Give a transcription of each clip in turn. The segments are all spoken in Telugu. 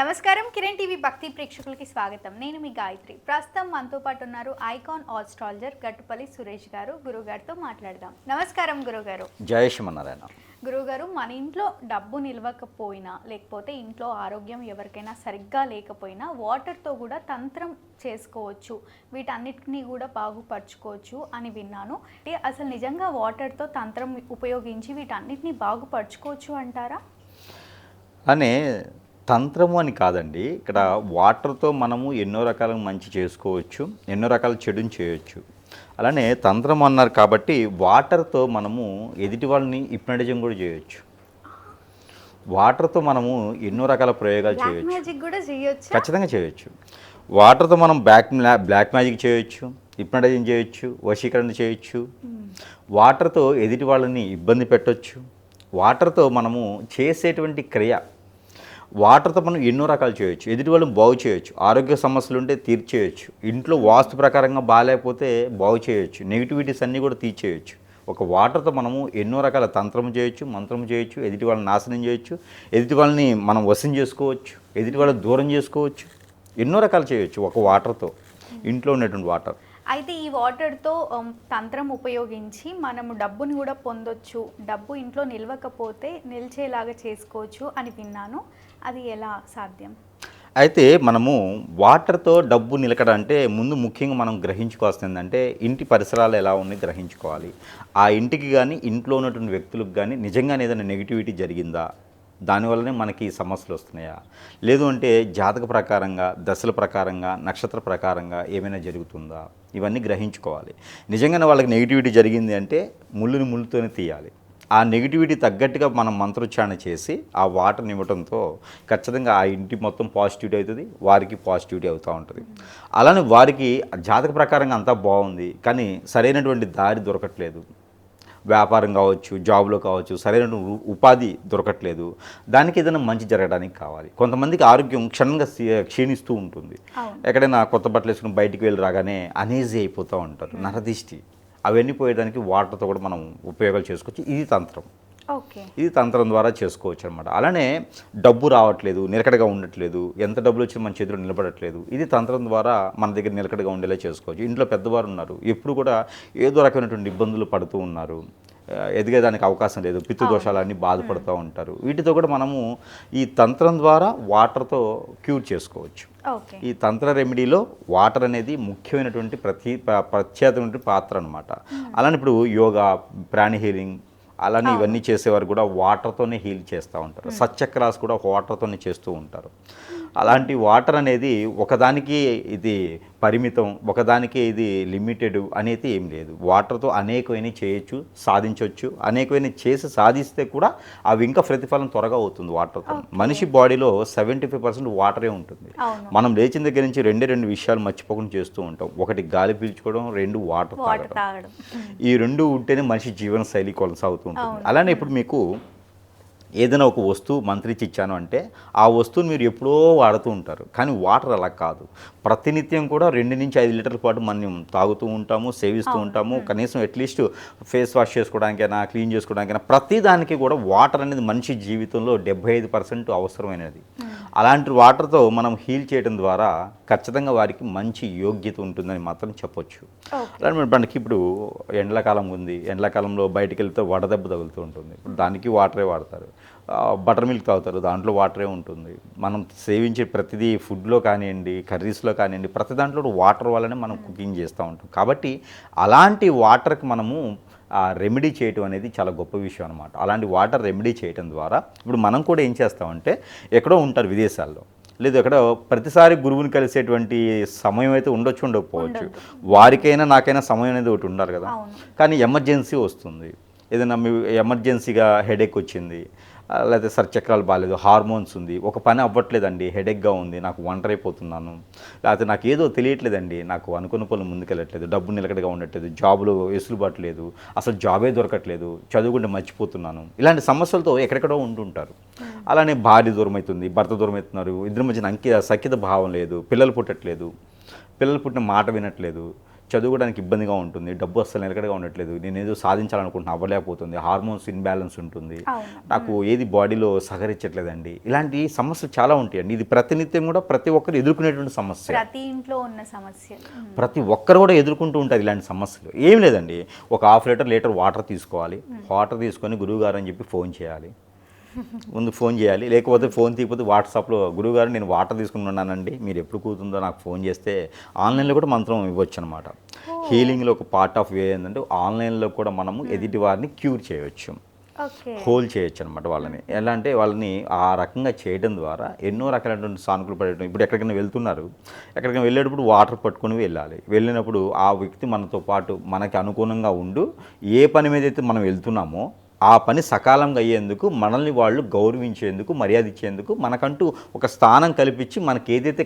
నమస్కారం కిరణ్ టీవీ భక్తి ప్రేక్షకులకి స్వాగతం. నేను మీ గాయత్రి. ప్రస్తుతం మనతో పాటు ఉన్నారు ఐకాన్ ఆస్ట్రాలజర్ గట్టుపల్లి సురేష్ గారు. గురుగారితో మాట్లాడదాం. నమస్కారం గురుగారు. జయ శ్రీమన్నారాయణ. గురుగారు, మన ఇంట్లో డబ్బు నిలవకపోయినా లేకపోతే ఇంట్లో ఆరోగ్యం ఎవరికైనా సరిగ్గా లేకపోయినా వాటర్తో కూడా తంత్రం చేసుకోవచ్చు, వీటన్నిటిని కూడా బాగుపరచుకోవచ్చు అని విన్నాను. అసలు నిజంగా వాటర్తో తంత్రం ఉపయోగించి వీటన్నిటిని బాగుపరచుకోవచ్చు అంటారా? అనే తంత్రము అని కాదండి, ఇక్కడ వాటర్తో మనము ఎన్నో రకాల మంచి చేసుకోవచ్చు, ఎన్నో రకాల చెడుని చేయొచ్చు. అలానే తంత్రం అన్నారు కాబట్టి వాటర్తో మనము ఎదుటి వాళ్ళని హిప్నటిజం కూడా చేయొచ్చు. వాటర్తో మనము ఎన్నో రకాల ప్రయోగాలు చేయొచ్చు, ఖచ్చితంగా చేయొచ్చు. వాటర్తో మనం బ్లాక్ మ్యాజిక్ చేయొచ్చు, హిప్నటిజం చేయొచ్చు, వశీకరణ చేయొచ్చు. వాటర్తో ఎదుటి వాళ్ళని ఇబ్బంది పెట్టొచ్చు. వాటర్తో మనము చేసేటువంటి క్రియ, వాటర్తో మనం ఎన్నో రకాలు చేయొచ్చు. ఎదుటి వాళ్ళని బాగు చేయొచ్చు, ఆరోగ్య సమస్యలు ఉంటే తీర్చేయచ్చు, ఇంట్లో వాస్తు ప్రకారంగా బాగాలేకపోతే బాగు చేయొచ్చు, నెగిటివిటీస్ అన్నీ కూడా తీర్చేయచ్చు. ఒక వాటర్తో మనము ఎన్నో రకాల తంత్రం చేయొచ్చు, మంత్రం చేయొచ్చు, ఎదుటి వాళ్ళని నాశనం చేయొచ్చు, ఎదుటి వాళ్ళని మనం వశం చేసుకోవచ్చు, ఎదుటి వాళ్ళని దూరం చేసుకోవచ్చు, ఎన్నో రకాలు చేయొచ్చు ఒక వాటర్తో, ఇంట్లో ఉన్నటువంటి వాటర్. అయితే ఈ వాటర్తో తంత్రం ఉపయోగించి మనము డబ్బుని కూడా పొందొచ్చు, డబ్బు ఇంట్లో నిలవకపోతే నిలిచేలాగా చేసుకోవచ్చు అని విన్నాను. అది ఎలా సాధ్యం? అయితే మనము వాటర్తో డబ్బు నిలకడంటే ముందు ముఖ్యంగా మనం గ్రహించుకోవాల్సింది ఏంటంటే ఇంటి పరిసరాలు ఎలా ఉన్నాయి గ్రహించుకోవాలి. ఆ ఇంటికి కానీ ఇంట్లో ఉన్నటువంటి వ్యక్తులకు కానీ నిజంగానే ఏదైనా నెగిటివిటీ జరిగిందా, దానివల్లనే మనకి సమస్యలు వస్తున్నాయా, లేదు అంటే జాతక ప్రకారంగా, దశల ప్రకారంగా, నక్షత్ర ప్రకారంగా ఏమైనా జరుగుతుందా, ఇవన్నీ గ్రహించుకోవాలి. నిజంగానే వాళ్ళకి నెగిటివిటీ జరిగింది అంటే ముళ్ళుని ముళ్ళుతోనే తీయాలి. ఆ నెగిటివిటీ తగ్గట్టుగా మనం మంత్రోచ్చారణ చేసి ఆ వాటర్ని ఇవ్వడంతో ఖచ్చితంగా ఆ ఇంటి మొత్తం పాజిటివిటీ అవుతుంది, వారికి పాజిటివిటీ అవుతూ ఉంటుంది. అలానే వారికి జాతక ప్రకారంగా అంతా బాగుంది కానీ సరైనటువంటి దారి దొరకట్లేదు, వ్యాపారం కావచ్చు, జాబ్లో కావచ్చు, సరైన ఉపాధి దొరకట్లేదు, దానికి ఏదైనా మంచి జరగడానికి కావాలి. కొంతమందికి ఆరోగ్యం క్షణంగా క్షీణిస్తూ ఉంటుంది. ఎక్కడైనా కొత్త బట్టలు వేసుకుని బయటికి వెళ్ళి రాగానే అనీజీ అయిపోతూ ఉంటారు, నరదిష్టి, అవన్నీ పోయేదానికి వాటర్తో కూడా మనం ఉపయోగాలు చేసుకోవచ్చు. ఇది తంత్రం. ఇది తంత్రం ద్వారా చేసుకోవచ్చు అనమాట. అలానే డబ్బు రావట్లేదు, నిలకడగా ఉండట్లేదు, ఎంత డబ్బులు వచ్చినా మన చేతిలో నిలబడట్లేదు, ఇది తంత్రం ద్వారా మన దగ్గర నిలకడగా ఉండేలా చేసుకోవచ్చు. ఇంట్లో పెద్దవారు ఉన్నారు, ఎప్పుడు కూడా ఏదో రకమైనటువంటి ఇబ్బందులు పడుతూ ఉన్నారు, ఎదిగేదానికి అవకాశం లేదు, పితృదోషాలన్నీ బాధపడుతూ ఉంటారు, వీటితో కూడా మనము ఈ తంత్రం ద్వారా వాటర్తో క్యూర్ చేసుకోవచ్చు. ఈ తంత్ర రెమెడీలో వాటర్ అనేది ముఖ్యమైనటువంటి ప్రత్యేకమైనటువంటి పాత్ర అనమాట. అలానే ఇప్పుడు యోగా, ప్రాణి హీలింగ్ అలానే ఇవన్నీ చేసేవారు కూడా వాటర్తోనే హీల్ చేస్తూ ఉంటారు. సత్చక్రాస్ కూడా వాటర్తోనే చేస్తూ ఉంటారు. అలాంటి వాటర్ అనేది ఒకదానికి ఇది పరిమితం, ఒకదానికి ఇది లిమిటెడ్ అనేది ఏం లేదు. వాటర్తో అనేకమైన చేయొచ్చు, సాధించవచ్చు. అనేకమైన చేసి సాధిస్తే కూడా అవి ఇంకా ప్రతిఫలం త్వరగా అవుతుంది వాటర్తో. మనిషి బాడీలో 75% వాటరే ఉంటుంది. మనం లేచిన దగ్గర నుంచి రెండు విషయాలు మర్చిపోకుండా చేస్తూ ఉంటాం. ఒకటి గాలి పీల్చుకోవడం, రెండు వాటర్ తాగడం. ఈ రెండు ఉంటేనే మనిషి జీవన శైలి కొనసాగుతూ ఉంటుంది. అలానే ఇప్పుడు మీకు ఏదైనా ఒక వస్తువు మంత్రించి ఇచ్చాను అంటే ఆ వస్తువుని మీరు ఎప్పుడో వాడుతూ ఉంటారు, కానీ వాటర్ అలా కాదు. ప్రతినిత్యం కూడా 2 నుంచి 5 లీటర్ల పాటు మనం తాగుతూ ఉంటాము, సేవిస్తూ ఉంటాము. కనీసం అట్లీస్ట్ ఫేస్ వాష్ చేసుకోవడానికైనా, క్లీన్ చేసుకోవడానికైనా ప్రతి దానికి కూడా వాటర్ అనేది మనిషి జీవితంలో 75% అవసరమైనది. అలాంటి వాటర్తో మనం హీల్ చేయడం ద్వారా ఖచ్చితంగా వారికి మంచి యోగ్యత ఉంటుందని మాత్రం చెప్పొచ్చు. అలాంటి మనకి ఇప్పుడు ఎండాకాలం ఉంది, ఎండాకాలంలో బయటికి వెళ్తే వడదెబ్బ తగులుతూ ఉంటుంది, దానికి వాటరే వాడతారు. బటర్ మిల్క్ తాగుతారు, దాంట్లో వాటరే ఉంటుంది. మనం సేవించే ప్రతిదీ ఫుడ్లో కానివ్వండి, కర్రీస్లో కానివ్వండి, ప్రతి దాంట్లో వాటర్ వల్లనే మనం కుకింగ్ చేస్తూ ఉంటాం. కాబట్టి అలాంటి వాటర్కి మనము రెమెడీ చేయటం అనేది చాలా గొప్ప విషయం అనమాట. అలాంటి వాటర్ రెమెడీ చేయటం ద్వారా ఇప్పుడు మనం కూడా ఏం చేస్తామంటే, ఎక్కడో ఉంటారు విదేశాల్లో, లేదు ఎక్కడ ప్రతిసారి గురువుని కలిసేటువంటి సమయం అయితే ఉండకపోవచ్చు. వారికైనా నాకైనా సమయం అనేది ఒకటి ఉండాలి కదా. కానీ ఎమర్జెన్సీ వస్తుంది, ఏదైనా మీ ఎమర్జెన్సీగా హెడేక్ వచ్చింది, లేకపోతే సర్చక్రాలు బాగాలేదు, హార్మోన్స్ ఉంది, ఒక పని అవ్వట్లేదండి, హెడేక్గా ఉంది, నాకు ఒంటరైపోతున్నాను, లేకపోతే నాకు ఏదో తెలియట్లేదండి, నాకు అనుకున్న పనులు ముందుకెళ్ళట్లేదు, డబ్బు నిలకడగా ఉండట్లేదు, జాబులో వెసులుబాటు లేదు, అసలు జాబే దొరకట్లేదు, చదువుకుంటే మర్చిపోతున్నాను, ఇలాంటి సమస్యలతో ఎక్కడెక్కడో ఉంటుంటారు. అలానే భార్య దూరం అవుతుంది, భర్త దూరం అవుతున్నారు, ఇద్దరి మధ్యన సఖ్యత భావం లేదు, పిల్లలు పుట్టట్లేదు, పిల్లలు పుట్టిన మాట వినట్లేదు, చదువుకోవడానికి ఇబ్బందిగా ఉంటుంది, డబ్బు అస్సలు నిలకడగా ఉండట్లేదు, నేను ఏదో సాధించాలనుకుంటున్నా అవ్వలేకపోతుంది, హార్మోన్స్ ఇన్బ్యాలెన్స్ ఉంటుంది, నాకు ఏది బాడీలో సహకరించట్లేదండి, ఇలాంటి సమస్యలు చాలా ఉంటాయండి. ఇది ప్రతినిత్యం కూడా ప్రతి ఒక్కరు ఎదుర్కొనేటువంటి సమస్య, ప్రతి ఇంట్లో ఉన్న సమస్య, ప్రతి ఒక్కరు కూడా ఎదుర్కొంటూ ఉంటారు ఇలాంటి సమస్యలు. ఏం లేదండి, ఒక హాఫ్ లీటర్ వాటర్ తీసుకోవాలి, వాటర్ తీసుకొని గురువుగారు అని చెప్పి ఫోన్ చేయాలి, ముందు ఫోన్ చేయాలి, లేకపోతే ఫోన్ తీయకపోతే వాట్సాప్లో గురువుగారు నేను వాటర్ తీసుకున్నానండి, మీరు ఎప్పుడు కూతుందో నాకు ఫోన్ చేస్తే ఆన్లైన్లో కూడా మంత్రం ఇవ్వచ్చు అనమాట. హీలింగ్లో ఒక పార్ట్ ఆఫ్ వే ఏంటంటే ఆన్లైన్లో కూడా మనము ఎదుటి వారిని క్యూర్ చేయవచ్చు, హోల్ చేయొచ్చు అనమాట వాళ్ళని. ఎలా అంటే వాళ్ళని ఆ రకంగా చేయడం ద్వారా ఎన్నో రకాలైనటువంటి సానుకూలు పడేయడం. ఇప్పుడు ఎక్కడికైనా వెళ్తున్నారు, ఎక్కడికైనా వెళ్ళేటప్పుడు వాటర్ పట్టుకొని వెళ్ళాలి, వెళ్ళినప్పుడు ఆ వ్యక్తి మనతో పాటు మనకి అనుగుణంగా ఉండు ఏ పని మీద అయితే మనం వెళ్తున్నామో ఆ పని సకాలంగా అయ్యేందుకు, మనల్ని వాళ్ళు గౌరవించేందుకు, మర్యాద ఇచ్చేందుకు, మనకంటూ ఒక స్థానం కల్పించి మనకి ఏదైతే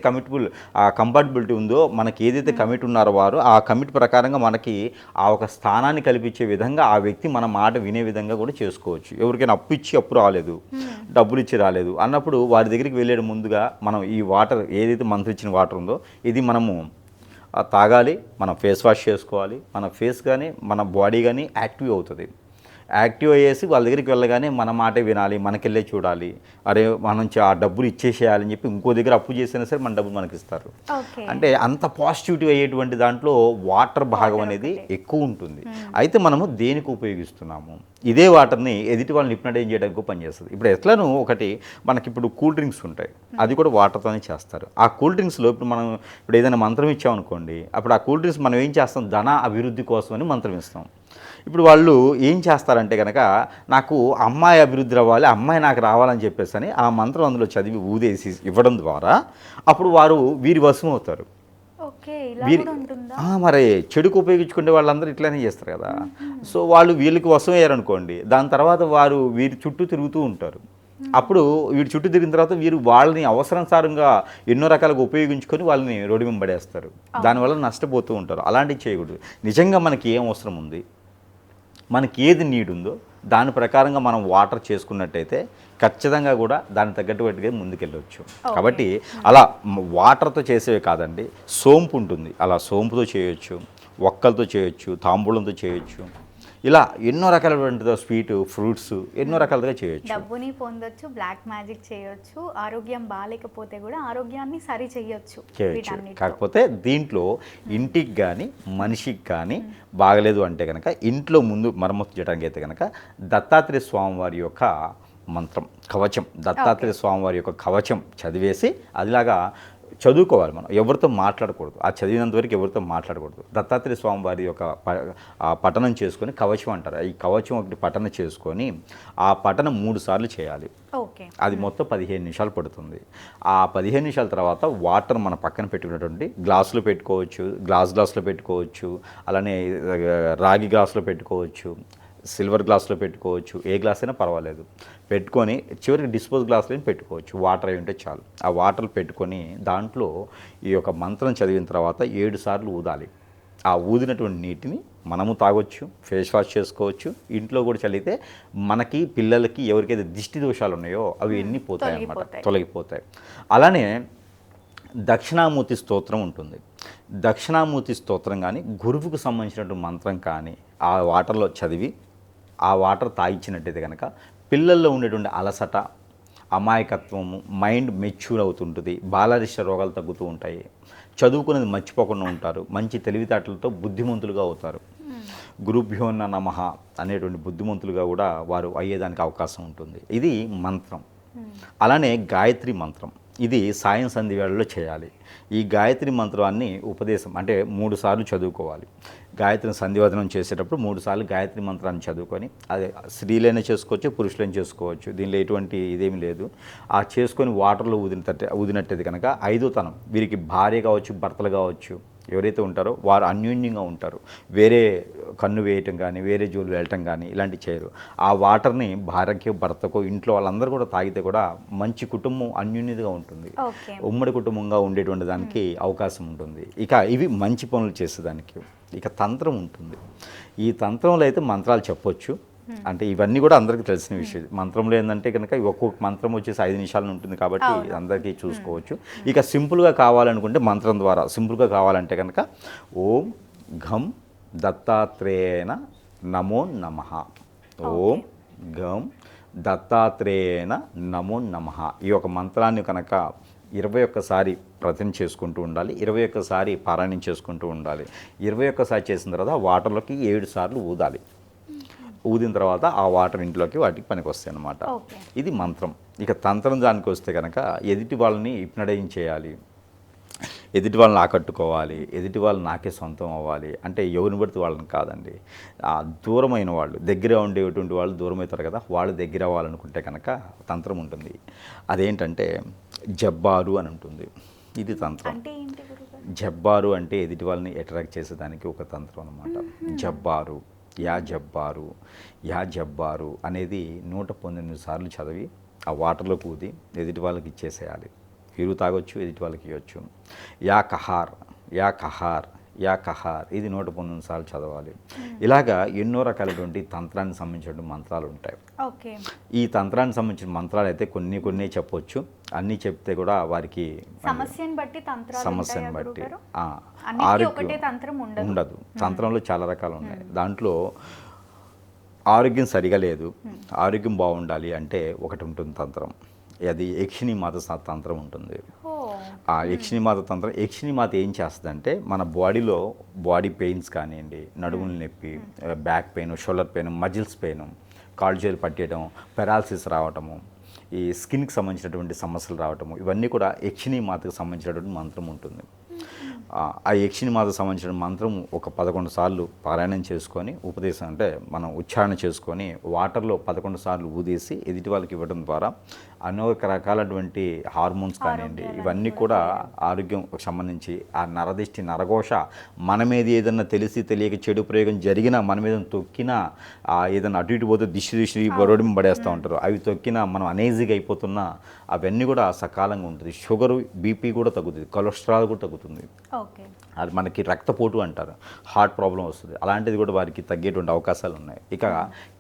కంఫర్టబిలిటీ ఉందో, మనకి ఏదైతే కమిట్ ఉన్నారో వారు ఆ కమిట్ ప్రకారంగా మనకి ఆ ఒక స్థానాన్ని కల్పించే విధంగా ఆ వ్యక్తి మన మాట వినే విధంగా కూడా చేసుకోవచ్చు. ఎవరికైనా అప్పు ఇచ్చి అప్పు రాలేదు, డబ్బులు ఇచ్చి రాలేదు అన్నప్పుడు వారి దగ్గరికి వెళ్ళే ముందుగా మనం ఈ వాటర్ ఏదైతే మంత్రం ఇచ్చిన వాటర్ ఉందో ఇది మనము తాగాలి, మనం ఫేస్ వాష్ చేసుకోవాలి, మన ఫేస్ కానీ మన బాడీ కానీ యాక్టివ్ అవుతుంది. యాక్టివ్ అయ్యేసి వాళ్ళ దగ్గరికి వెళ్ళగానే మన మాటే వినాలి, మనకెళ్ళే చూడాలి, అరే మనం ఆ డబ్బులు ఇచ్చేసేయాలని చెప్పి ఇంకో దగ్గర అప్పు చేసినా సరే మన డబ్బులు మనకి ఇస్తారు. అంటే అంత పాజిటివిటీ అయ్యేటువంటి దాంట్లో వాటర్ భాగం అనేది ఎక్కువ ఉంటుంది. అయితే మనము దేనికి ఉపయోగిస్తున్నాము, ఇదే వాటర్ని ఎదుటి వాళ్ళని హిప్నటైజ్ చేయడానికి పనిచేస్తుంది. ఇప్పుడు ఎట్లానో ఒకటి మనకి ఇప్పుడు కూల్ డ్రింక్స్ ఉంటాయి, అది కూడా వాటర్తోనే చేస్తారు. ఆ కూల్ డ్రింక్స్లో ఇప్పుడు ఏదైనా మంత్రం ఇచ్చామనుకోండి, అప్పుడు ఆ కూల్ డ్రింక్స్ మనం ఏం చేస్తాం, ధన అభివృద్ధి కోసమని మంత్రం ఇస్తాం. ఇప్పుడు వాళ్ళు ఏం చేస్తారంటే కనుక నాకు అమ్మాయి అభివృద్ధి రావాలి, అమ్మాయి నాకు రావాలని చెప్పేసి అని ఆ మంత్రం అందులో చదివి ఊదేసి ఇవ్వడం ద్వారా అప్పుడు వారు వీరి వశం అవుతారు. మరి చెడుకు ఉపయోగించుకునే వాళ్ళందరూ ఇట్లానే చేస్తారు కదా. సో వాళ్ళు వీళ్ళకి వశం అయ్యారనుకోండి, దాని తర్వాత వారు వీరి చుట్టూ తిరుగుతూ ఉంటారు. అప్పుడు వీడి చుట్టూ తిరిగిన తర్వాత వీరు వాళ్ళని అవసరానుసారంగా ఎన్నో రకాలుగా ఉపయోగించుకొని వాళ్ళని రోడ్డు మీద పడేస్తారు, దానివల్ల నష్టపోతూ ఉంటారు. అలాంటివి చేయకూడదు. నిజంగా మనకి ఏం అవసరం ఉంది, మనకి ఏది నీడ్ ఉందో దాని ప్రకారంగా మనం వాటర్ చేసుకున్నట్టయితే ఖచ్చితంగా కూడా దాన్ని తగ్గట్టుగా ముందుకెళ్ళవచ్చు. కాబట్టి అలా వాటర్తో చేసేవి కాదండి, సోంపు ఉంటుంది, అలా సోంపుతో చేయొచ్చు, ఒక్కలతో చేయొచ్చు, తాంబూలంతో చేయొచ్చు, ఇలా ఎన్నో రకాలైన స్వీట్ ఫ్రూట్స్ ఎన్నో రకాలుగా చేయొచ్చు. డబ్బుని పొందొచ్చు, బ్లాక్ మ్యాజిక్ చేయొచ్చు, ఆరోగ్యం బాగాలేకపోతే కూడా ఆరోగ్యాన్ని సరి చేయొచ్చు. కాకపోతే దీంట్లో ఇంటికి కానీ మనిషికి కానీ బాగలేదు అంటే కనుక ఇంట్లో ముందు మరమ్మతు చేయడానికి అయితే కనుక దత్తాత్రేయ స్వామి వారి యొక్క మంత్రం కవచం, దత్తాత్రేయ స్వామి వారి యొక్క కవచం చదివేసి అదిలాగా చదువుకోవాలి. మనం ఎవరితో మాట్లాడకూడదు, ఆ చదివినంత వరకు ఎవరితో మాట్లాడకూడదు. దత్తాత్రేయ స్వామి వారి యొక్క పఠనం చేసుకొని కవచం అంటారు, ఈ కవచం ఒకటి పఠనం చేసుకొని ఆ పఠనం 3 సార్లు చేయాలి. అది మొత్తం 15 నిమిషాలు పడుతుంది. ఆ 15 నిమిషాల తర్వాత వాటర్ మన పక్కన పెట్టుకున్నటువంటి గ్లాసులో పెట్టుకోవచ్చు, గ్లాసులో పెట్టుకోవచ్చు, అలానే రాగి గ్లాసులో పెట్టుకోవచ్చు, సిల్వర్ గ్లాస్లో పెట్టుకోవచ్చు, ఏ గ్లాస్ అయినా పర్వాలేదు. పెట్టుకొని చివరికి డిస్పోజ్ గ్లాసులో పెట్టుకోవచ్చు, వాటర్ అయి ఉంటే చాలు. ఆ వాటర్ పెట్టుకొని దాంట్లో ఈ యొక్క మంత్రం చదివిన తర్వాత 7 సార్లు ఊదాలి. ఆ ఊదినటువంటి నీటిని మనము తాగొచ్చు, ఫేస్ వాష్ చేసుకోవచ్చు, ఇంట్లో కూడా చల్లితే మనకి పిల్లలకి ఎవరికైతే దిష్టి దోషాలు ఉన్నాయో అవి ఎన్ని పోతాయి అన్నమాట, తొలగిపోతాయి. అలానే దక్షిణామూర్తి స్తోత్రం ఉంటుంది. దక్షిణామూర్తి స్తోత్రం కానీ గురువుకు సంబంధించినటువంటి మంత్రం కానీ ఆ వాటర్లో చదివి ఆ వాటర్ తాగిచ్చినట్టయితే కనుక పిల్లల్లో ఉండేటువంటి అలసట, అమాయకత్వము, మైండ్ మెచ్యూర్ అవుతుంటుంది, బాలరిష్ట రోగాలు తగ్గుతూ ఉంటాయి, చదువుకునేది మర్చిపోకుండా ఉంటారు, మంచి తెలివితేటలతో బుద్ధిమంతులుగా అవుతారు, గురుభ్యో నమః అనేటువంటి బుద్ధిమంతులుగా కూడా వారు అయ్యేదానికి అవకాశం ఉంటుంది. ఇది మంత్రం. అలానే గాయత్రి మంత్రం, ఇది సాయం సంధి వేళల్లో చేయాలి. ఈ గాయత్రి మంత్రాన్ని ఉపదేశం అంటే 3 సార్లు చదువుకోవాలి. గాయత్రిని సంధివదనం చేసేటప్పుడు 3 సార్లు గాయత్రి మంత్రాన్ని చదువుకొని, అది స్త్రీలైనా చేసుకోవచ్చు, పురుషులైనా చేసుకోవచ్చు, దీనిలో ఎటువంటి ఇదేమి లేదు. ఆ చేసుకొని వాటర్లో ఊదినట్టయితే కనుక 5వ తనం వీరికి భార్య కావచ్చు, భర్తలు కావచ్చు, ఎవరైతే ఉంటారో వారు అన్యోన్యంగా ఉంటారు. వేరే కన్ను వేయటం కానీ, వేరే జోలు వెళ్ళటం కానీ ఇలాంటివి చేయరు. ఆ వాటర్ని భార్యకో భర్తకో ఇంట్లో వాళ్ళందరూ కూడా తాగితే కూడా మంచి కుటుంబం అన్యోన్యతగా ఉంటుంది, ఉమ్మడి కుటుంబంగా ఉండేటువంటి దానికి అవకాశం ఉంటుంది. ఇక ఇవి మంచి పనులు చేసేదానికి. ఇక తంత్రం ఉంటుంది. ఈ తంత్రంలో అయితే మంత్రాలు చెప్పొచ్చు, అంటే ఇవన్నీ కూడా అందరికీ తెలిసిన విషయం. మంత్రంలో ఏంటంటే కనుక ఒక్కొక్క మంత్రం వచ్చేసి 5 నిమిషాలు ఉంటుంది కాబట్టి అందరికీ చూసుకోవచ్చు. ఇక సింపుల్గా కావాలనుకుంటే మంత్రం ద్వారా సింపుల్గా కావాలంటే కనుక ఓం ఘం దత్తాత్రేయేణ నమో నమః. ఓం ఘం దత్తాత్రేయేణ నమో నమః. ఈ యొక్క మంత్రాన్ని కనుక 21 ప్రతిని చేసుకుంటూ ఉండాలి, 21 పారాయణం చేసుకుంటూ ఉండాలి. 21 చేసిన తర్వాత వాటర్లోకి 7 సార్లు ఊదాలి. ఊదిన తర్వాత ఆ వాటర్ ఇంట్లోకి వాటికి పనికి వస్తాయి అన్నమాట. ఇది మంత్రం. ఇక తంత్రం దానికి వస్తే కనుక ఎదుటి వాళ్ళని హిప్నటైజ్ చేయాలి, ఎదుటి వాళ్ళని ఆకట్టుకోవాలి, ఎదుటి వాళ్ళు నాకే సొంతం అవ్వాలి అంటే ఎవరిని పడితే వాళ్ళని కాదండి. దూరమైన వాళ్ళు, దగ్గర ఉండేటువంటి వాళ్ళు దూరం అవుతారు కదా, వాళ్ళు దగ్గర అవ్వాలనుకుంటే కనుక తంత్రం ఉంటుంది. అదేంటంటే జబ్బారు అని ఉంటుంది. ఇది తంత్రం. జబ్బారు అంటే ఎదుటి వాళ్ళని అట్రాక్ట్ చేసేదానికి ఒక తంత్రం అన్నమాట. జబ్బారు, యా జబ్బారు, యా జబ్బారు అనేది 119 సార్లు చదివి ఆ వాటర్లో కూది ఎదుటి వాళ్ళకి ఇచ్చేసేయాలి. వీరు తాగొచ్చు, ఎదుటి వాళ్ళకి ఇవ్వచ్చు. యా కహార్, యా కహార్, యా కహార్ ఇది 119 సార్లు చదవాలి. ఇలాగా ఎన్నో రకాలైనటువంటి తంత్రానికి సంబంధించిన మంత్రాలు ఉంటాయి. ఈ తంత్రానికి సంబంధించిన మంత్రాలు అయితే కొన్ని చెప్పొచ్చు, అన్నీ చెప్తే కూడా వారికి సమస్యను బట్టి ఆరోగ్యం ఉండదు. తంత్రంలో చాలా రకాలు ఉన్నాయి. దాంట్లో ఆరోగ్యం సరిగా లేదు, ఆరోగ్యం బాగుండాలి అంటే ఒకటి ఉంటుంది తంత్రం. అది యక్షిణి మాత తంత్రం ఉంటుంది. ఆ యక్షిణి మాత తంత్రం, యక్షిణి మాత ఏం చేస్తుందంటే మన బాడీలో బాడీ పెయిన్స్ కానివ్వండి, నడుముల నొప్పి, back pain, shoulder pain, muscles pain, కాళ్ళు చేతులు పట్టేయడం, పెరాలసిస్ రావటము, ఈ స్కిన్కి సంబంధించినటువంటి సమస్యలు రావటము, ఇవన్నీ కూడా యక్షిణి మాతకు సంబంధించినటువంటి మంత్రం ఉంటుంది. ఆ యక్షిణి మాతకు సంబంధించిన మంత్రం ఒక 11 సార్లు పారాయణం చేసుకొని ఉపదేశం అంటే మనం ఉచ్చారణ చేసుకొని వాటర్లో 11 సార్లు ఊదేసి ఎదుటి వాళ్ళకి ఇవ్వడం ద్వారా అనేక రకాలటువంటి హార్మోన్స్ కానివ్వండి, ఇవన్నీ కూడా ఆరోగ్యం సంబంధించి ఆ నరదిష్టి నరఘోష మన మీద ఏదన్నా తెలిసి తెలియక చెడు ప్రయోగం జరిగినా, మన మీద తొక్కినా, ఏదైనా అటు ఇటు పోతే దిష్టి రోడ్డు పడేస్తూ ఉంటారు, అవి తొక్కినా మనం అనేజీగా అయిపోతున్నా అవన్నీ కూడా సకాలంగా ఉంటుంది. షుగరు, బీపీ కూడా తగ్గుతుంది, కొలెస్ట్రాల్ కూడా తగ్గుతుంది. అది మనకి రక్తపోటు అంటారు, హార్ట్ ప్రాబ్లం వస్తుంది, అలాంటిది కూడా వారికి తగ్గేటువంటి అవకాశాలు ఉన్నాయి. ఇక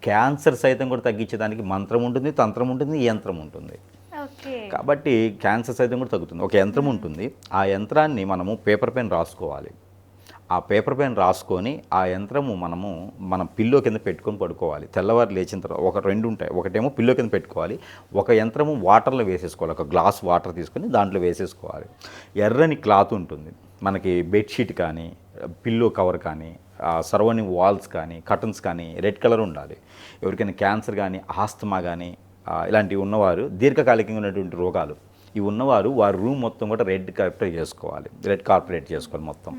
క్యాన్సర్ సైతం కూడా తగ్గించేదానికి మంత్రం ఉంటుంది, తంత్రం ఉంటుంది, యంత్రం ఉంటుంది. కాబట్టి క్యాన్సర్ సైతం కూడా తగ్గుతుంది. ఒక యంత్రం ఉంటుంది, ఆ యంత్రాన్ని మనము పేపర్ పెన్ రాసుకోవాలి. ఆ పేపర్ పెన్ రాసుకొని ఆ యంత్రము మన పిల్లో కింద పెట్టుకొని పడుకోవాలి. తెల్లవారు లేచిన తర్వాత ఒక 2 ఉంటాయి, ఒకటేమో పిల్లో కింద పెట్టుకోవాలి, ఒక యంత్రము వాటర్లో వేసేసుకోవాలి. ఒక గ్లాస్ వాటర్ తీసుకొని దాంట్లో వేసేసుకోవాలి. ఎర్రని క్లాత్ ఉంటుంది మనకి, బెడ్షీట్ కానీ, పిల్లో కవర్ కానీ, సరౌండింగ్ వాల్స్ కానీ, కర్టన్స్ కానీ రెడ్ కలర్ ఉండాలి. ఎవరికైనా క్యాన్సర్ కానీ, ఆస్తమా కానీ ఇలాంటివి ఉన్నవారు, దీర్ఘకాలికంగా ఉన్నటువంటి రోగాలు ఇవి ఉన్నవారు వారి రూమ్ మొత్తం కూడా రెడ్ కార్పెట్ చేసుకోవాలి మొత్తం.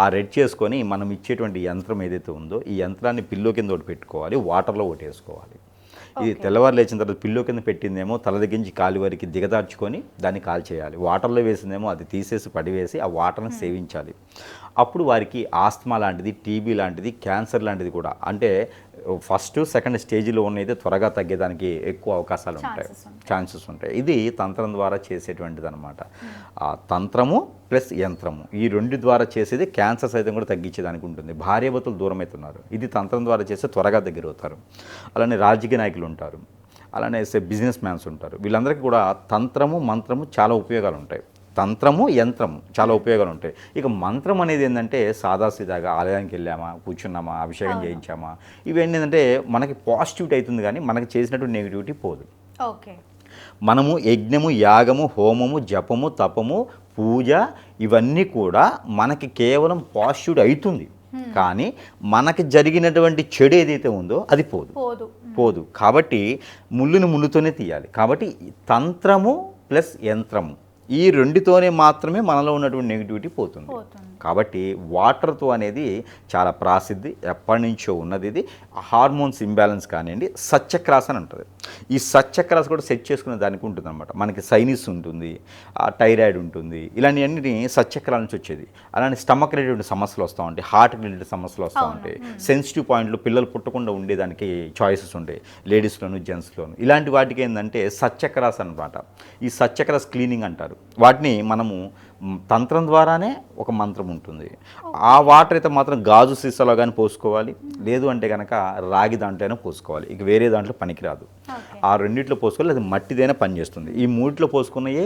ఆ రెడ్ చేసుకొని మనం ఇచ్చేటువంటి యంత్రం ఏదైతే ఉందో ఈ యంత్రాన్ని పిల్లో కింద ఒకటి పెట్టుకోవాలి, వాటర్లో ఒకటి వేసుకోవాలి. ఇది తెల్లవారు లేచిన తర్వాత పిల్లో కింద పెట్టిందేమో తల దగ్గరించి కాలి వరకు దిగదార్చుకొని దాన్ని కాల్ చేయాలి. వాటర్లో వేసిందేమో అది తీసేసి పడివేసి ఆ వాటర్ని సేవించాలి. అప్పుడు వారికి ఆస్తమా లాంటిది, టీబీ లాంటిది, క్యాన్సర్ లాంటిది కూడా అంటే ఫస్ట్ సెకండ్ స్టేజ్లో ఉన్నది త్వరగా తగ్గేదానికి ఎక్కువ అవకాశాలు ఉంటాయి, ఛాన్సెస్ ఉంటాయి. ఇది తంత్రం ద్వారా చేసేటువంటిది అనమాట. ఆ తంత్రము ప్లస్ యంత్రము ఈ 2 ద్వారా చేసేది క్యాన్సర్ సైతం కూడా తగ్గించేదానికి ఉంటుంది. భార్యాభర్తలు దూరం అవుతున్నారు, ఇది తంత్రం ద్వారా చేస్తే త్వరగా దగ్గర అవుతారు. అలానే రాజకీయ నాయకులు ఉంటారు, అలానే బిజినెస్ మ్యాన్స్ ఉంటారు. వీళ్ళందరికీ కూడా తంత్రము మంత్రము చాలా ఉపయోగాలు ఉంటాయి. తంత్రము యంత్రము చాలా ఉపయోగాలు ఉంటాయి. ఇక మంత్రం అనేది ఏంటంటే సాదాసీదాగా ఆలయానికి వెళ్ళామా, కూర్చున్నామా, అభిషేకం చేయించామా, ఇవన్నీ ఏంటంటే మనకి పాజిటివిటీ అవుతుంది కానీ మనకి చేసినట్టు నెగిటివిటీ పోదు. మనము యజ్ఞము, యాగము, హోమము, జపము, తపము, పూజ ఇవన్నీ కూడా మనకి కేవలం పాజిటివిటీ అవుతుంది కానీ మనకి జరిగినటువంటి చెడు ఏదైతే ఉందో అది పోదు. కాబట్టి ముళ్ళుని ముళ్ళుతోనే తీయాలి. కాబట్టి తంత్రము ప్లస్ యంత్రము ఈ 2తోనే మాత్రమే మనలో ఉన్నటువంటి నెగిటివిటీ పోతుంది. కాబట్టి వాటర్తో అనేది చాలా ప్రాసిద్ధి, ఎప్పటి నుంచో ఉన్నది. ఇది హార్మోన్స్ ఇంబ్యాలెన్స్ కానివ్వండి, సత్చక్రాస్ అని ఉంటుంది. ఈ సత్చక్రాస్ కూడా సెట్ చేసుకునే దానికి ఉంటుంది అనమాట. మనకి సైనిస్ ఉంటుంది, టైరాయిడ్ ఉంటుంది, ఇలాంటివన్నీ సత్చక్రాల నుంచి వచ్చేది. అలానే స్టమక్ రిలేటెడ్ సమస్యలు వస్తూ ఉంటాయి, హార్ట్ రిలేటెడ్ సమస్యలు వస్తూ ఉంటాయి, సెన్సిటివ్ పాయింట్లు పిల్లలు పుట్టకుండా ఉండేదానికి చాయిసెస్ ఉంటాయి లేడీస్లోను జెంట్స్లోను. ఇలాంటి వాటికి ఏంటంటే సత్చక్రాస్ అనమాట. ఈ సత్చక్రాస్ క్లీనింగ్ అంటారు. వాటిని మనము తంత్రం ద్వారానే ఒక మంత్రం ఉంటుంది. ఆ వాటర్ అయితే మాత్రం గాజు సీసాలో కానీ పోసుకోవాలి, లేదు అంటే కనుక రాగి దాంట్లోనే పోసుకోవాలి. ఇక వేరే దాంట్లో పనికిరాదు. ఆ రెండిట్లో పోసుకోవాలి, అది మట్టిదైనా పనిచేస్తుంది. ఈ మూడిట్లో పోసుకున్నయే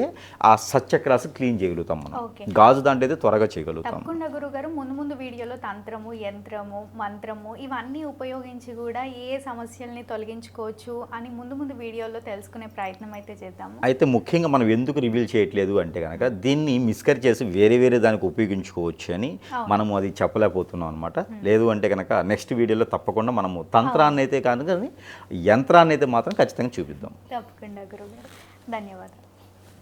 ఆ సత్యక్రాస్ క్లీన్ చేయగలుగుతాం మనం. గాజు దాంట్లో అయితే త్వరగా చేయగలుగుతాం. తప్పకుండా గురుగారు, ముందు వీడియోలో తంత్రము, యంత్రము, మంత్రము ఇవన్నీ ఉపయోగించి కూడా ఏ సమస్యల్ని తొలగించుకోవచ్చు అని ముందు వీడియోలో తెలుసుకునే ప్రయత్నం అయితే చేద్దాము. అయితే ముఖ్యంగా మనం ఎందుకు రివీల్ చేయట్లేదు అంటే కనుక దీన్ని మిస్కర్ చేసి వేరే దానికి ఉపయోగించుకోవచ్చు అని మనము అది చెప్పలేకపోతున్నాం అనమాట. లేదు అంటే కనుక నెక్స్ట్ వీడియోలో తప్పకుండా మనము తంత్రాన్ని అయితే కానీ యంత్రాన్ని అయితే మాత్రం ఖచ్చితంగా చూపిద్దాం. తప్పకుండా గురుగారు, ధన్యవాదాలు.